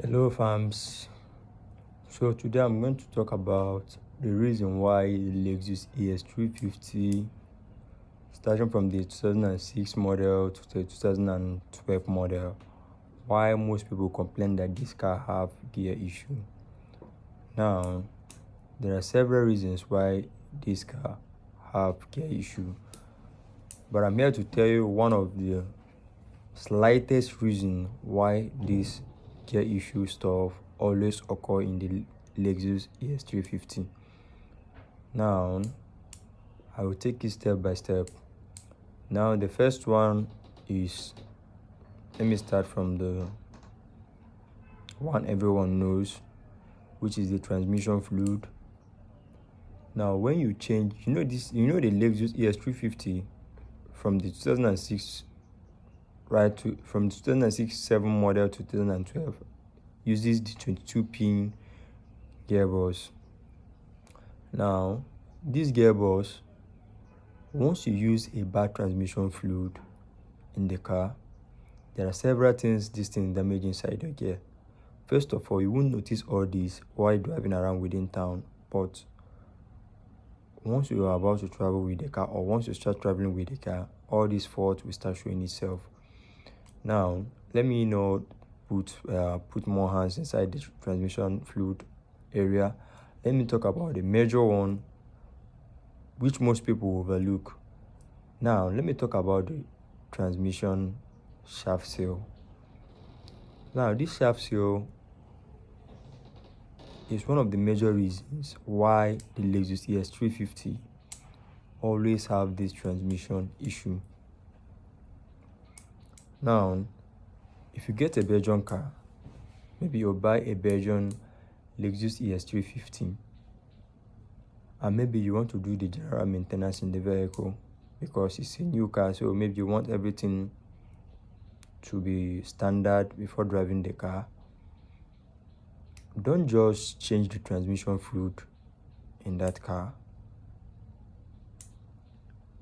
Hello fams. So today I'm going to talk about the reason why the Lexus ES350, starting from the 2006 model to the 2012 model, why most people complain that this car have gear issue. Now, there are several reasons why this car have gear issue, but I'm here to tell you one of the slightest reason why this gear issue stuff always occur in the Lexus ES350. Now, I will take it step by step. Now, the first one is, let me start from the one everyone knows, which is the transmission fluid. Now, when you change, the Lexus ES350 from the 2006 from 2006-7 model to 2012 uses the 22-pin gearbox. Now, this gearbox, once you use a bad transmission fluid in the car, there are several things this thing damage inside your gear. First of all, you won't notice all this while driving around within town, but once you are about to travel with the car, or once you start traveling with the car, all these faults will start showing itself. Now, let me not put more hands inside the transmission fluid area. Let me talk about the major one, which most people overlook. Now, let me talk about the transmission shaft seal. Now, this shaft seal is one of the major reasons why the Lexus ES350 always have this transmission issue. Now, if you get a Belgian car, maybe you buy a Belgian Lexus ES350, and maybe you want to do the general maintenance in the vehicle because it's a new car, so maybe you want everything to be standard before driving the car. Don't just change the transmission fluid in that car.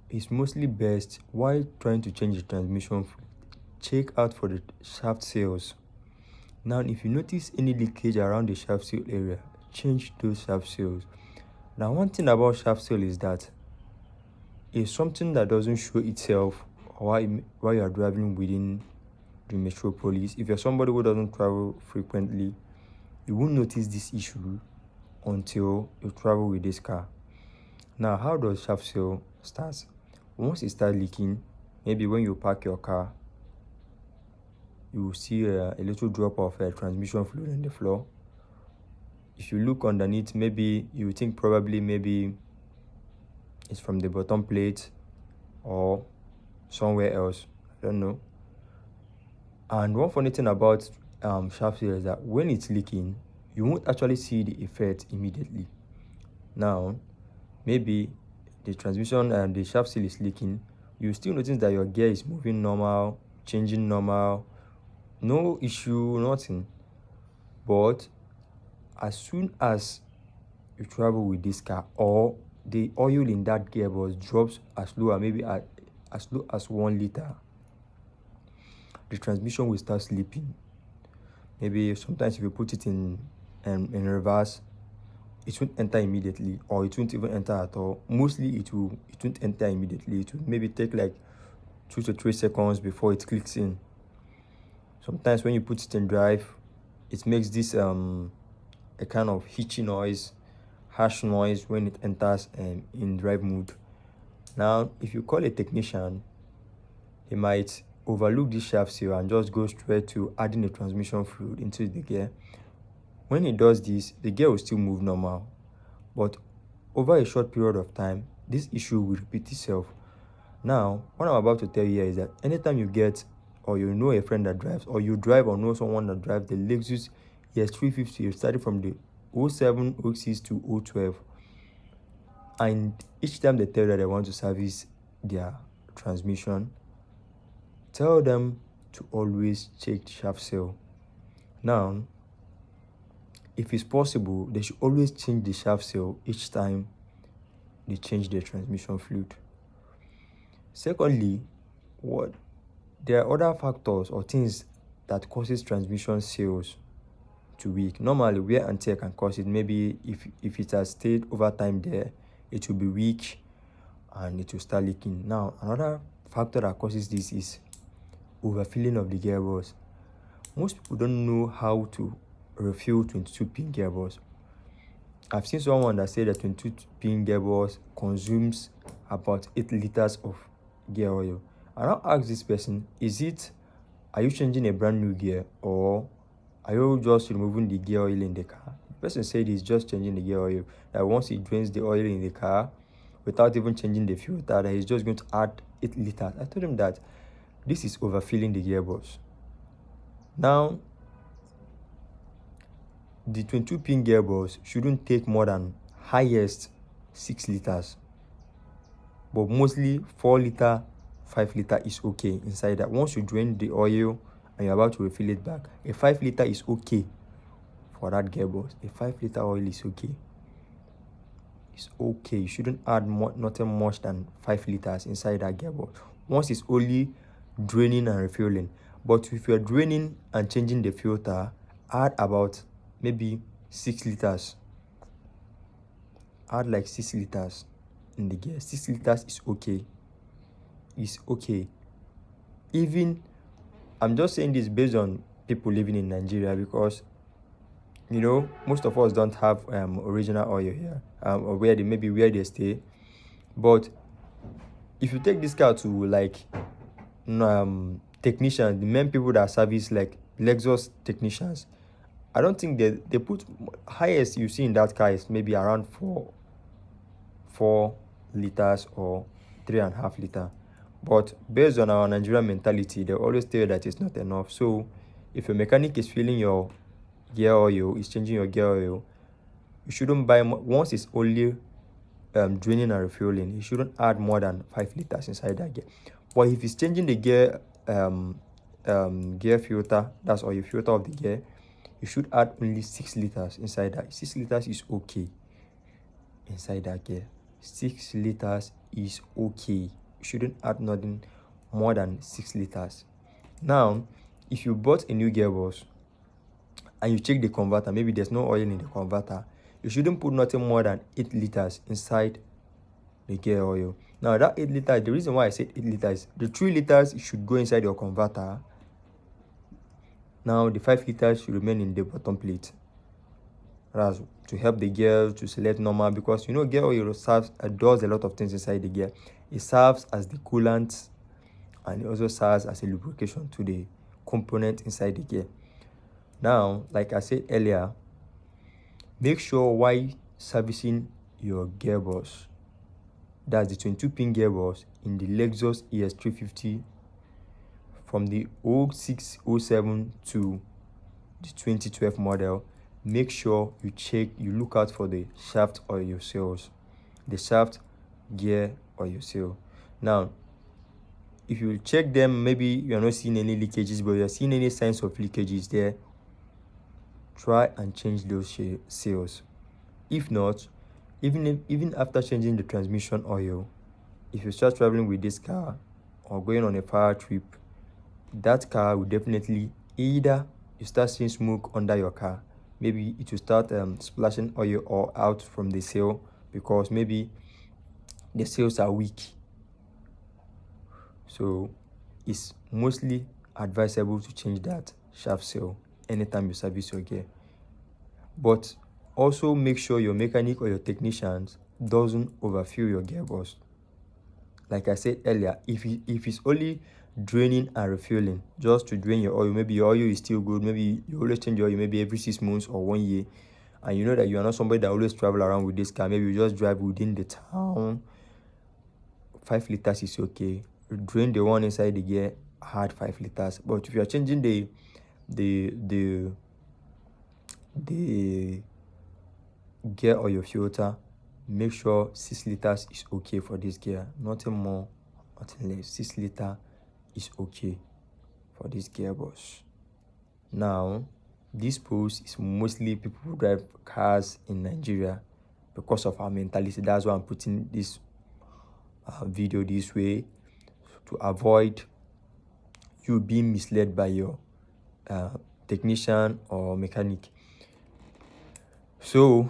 It's mostly best, while trying to change the transmission fluid, check out for the shaft seals. Now, if you notice any leakage around the shaft seal area, change those shaft seals. Now, one thing about shaft seal is that it's something that doesn't show itself while you are driving within the metropolis. If you're somebody who doesn't travel frequently, you won't notice this issue until you travel with this car. Now, how does shaft seal start? Once it starts leaking, maybe when you park your car, you will see a little drop of transmission fluid on the floor. If you look underneath, maybe you think maybe it's from the bottom plate or somewhere else. I don't know. And one funny thing about shaft seal is that when it's leaking, you won't actually see the effect immediately. Now, maybe the transmission and the shaft seal is leaking, you still notice that your gear is moving normal, changing normal, no issue, nothing. But as soon as you travel with this car, or the oil in that gearbox drops as low as 1 liter, the transmission will start slipping. Maybe sometimes if you put it in reverse, it won't enter immediately, or it won't even enter at all. Mostly it won't enter immediately. It will maybe take like 2 to 3 seconds before it clicks in. Sometimes when you put it in drive, it makes this a kind of hitchy noise, harsh noise when it enters in drive mode. Now, if you call a technician, he might overlook this shaft seal and just go straight to adding the transmission fluid into the gear. When he does this, the gear will still move normal, but over a short period of time, this issue will repeat itself. Now, what I'm about to tell you here is that anytime you get, or you know a friend that drives, or you drive or know someone that drives the Lexus ES350, starting from the 07, 06 to 012, and each time they tell you that they want to service their transmission, tell them to always check the shaft seal. Now, if it's possible, they should always change the shaft seal each time they change their transmission fluid. Secondly, there are other factors or things that causes transmission seals to weak. Normally wear and tear can cause it. Maybe if it has stayed over time there, it will be weak and it will start leaking. Now another factor that causes this is overfilling of the gearbox. Most people don't know how to refill 22-pin gearbox. I've seen someone that said that 22-pin gearbox consumes about 8 liters of gear oil. And I'll ask this person, are you changing a brand new gear, or are you just removing the gear oil in the car? The person said he's just changing the gear oil, that once he drains the oil in the car without even changing the filter, that he's just going to add 8 liters. I told him that this is overfilling the gearbox. Now, the 22-pin gearbox shouldn't take more than highest 6 liters, but mostly 4 liter, 5 liter is okay inside that. Once you drain the oil and you're about to refill it back, a 5 liter is okay for that gearbox. A 5 liter oil is okay. It's okay. You shouldn't add nothing much than 5 liters inside that gearbox once it's only draining and refilling. But if you're draining and changing the filter, add about maybe 6 liters. Add like 6 liters in the gear. 6 liters is okay. It's okay. Even, I'm just saying this based on people living in Nigeria, because most of us don't have original oil here, or where they stay. But if you take this car to like technicians, the main people that service like Lexus technicians, I don't think they put highest you see in that car is maybe around 4 liters or 3.5 liters. But based on our Nigerian mentality, they always tell you that it's not enough. So if your mechanic is filling your gear oil, is changing your gear oil, you shouldn't buy once it's only draining and refueling. You shouldn't add more than 5 liters inside that gear. But if it's changing the gear gear filter, that's all, your filter of the gear, you should add only 6 liters inside that. 6 liters is okay inside that gear. 6 liters is okay. You shouldn't add nothing more than 6 liters. Now, if you bought a new gearbox and you check the converter, maybe there's no oil in the converter, you shouldn't put nothing more than 8 liters inside the gear oil. Now that 8 liters, the reason why I said 8 liters, the 3 liters should go inside your converter. Now the 5 liters should remain in the bottom plate. That's to help the gear to select normal, because gear oil does a lot of things inside the gear. It serves as the coolant, and it also serves as a lubrication to the component inside the gear. Now, like I said earlier, make sure while servicing your gearbox, that's the 22-pin gearbox in the Lexus Es350 from the 0607 to the 2012 model, make sure you look out for the shaft oil seals, the shaft gear oil seal. Now, if you check them, maybe you're not seeing any leakages, but you're seeing any signs of leakages there, try and change those seals. If not, even after changing the transmission oil, if you start traveling with this car or going on a far trip, that car will definitely, either you start seeing smoke under your car, maybe it will start splashing oil or out from the seal, because maybe the seals are weak. So it's mostly advisable to change that shaft seal anytime you service your gear. But also make sure your mechanic or your technicians doesn't overfill your gearbox. Like I said earlier, if it's only draining and refueling, just to drain your oil, maybe your oil is still good, maybe you always change your oil maybe every 6 months or 1 year, and you know that you are not somebody that always travel around with this car, maybe you just drive within the town, 5 liters is okay. Drain the one inside the gear, add 5 liters. But if you are changing the gear or your filter, make sure 6 liters is okay for this gear. Nothing more, nothing less. 6 liters is okay for this gearbox. Now, this post is mostly people who drive cars in Nigeria because of our mentality. That's why I'm putting this video this way, to avoid you being misled by your technician or mechanic. So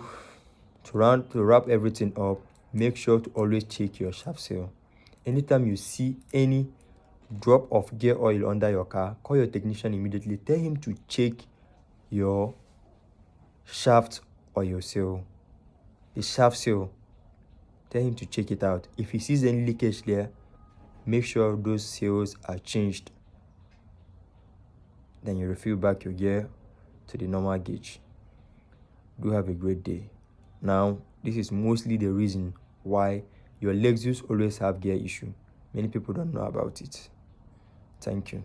to wrap everything up, make sure to always check your shaft seal. Anytime you see any drop of gear oil under your car, call your technician immediately. Tell him to check your shaft or your seal, the shaft seal. Tell him to check it out. If he sees any leakage there, make sure those seals are changed. Then you refill back your gear to the normal gauge. Do have a great day. Now, this is mostly the reason why your Lexus always have gear issue. Many people don't know about it. Thank you.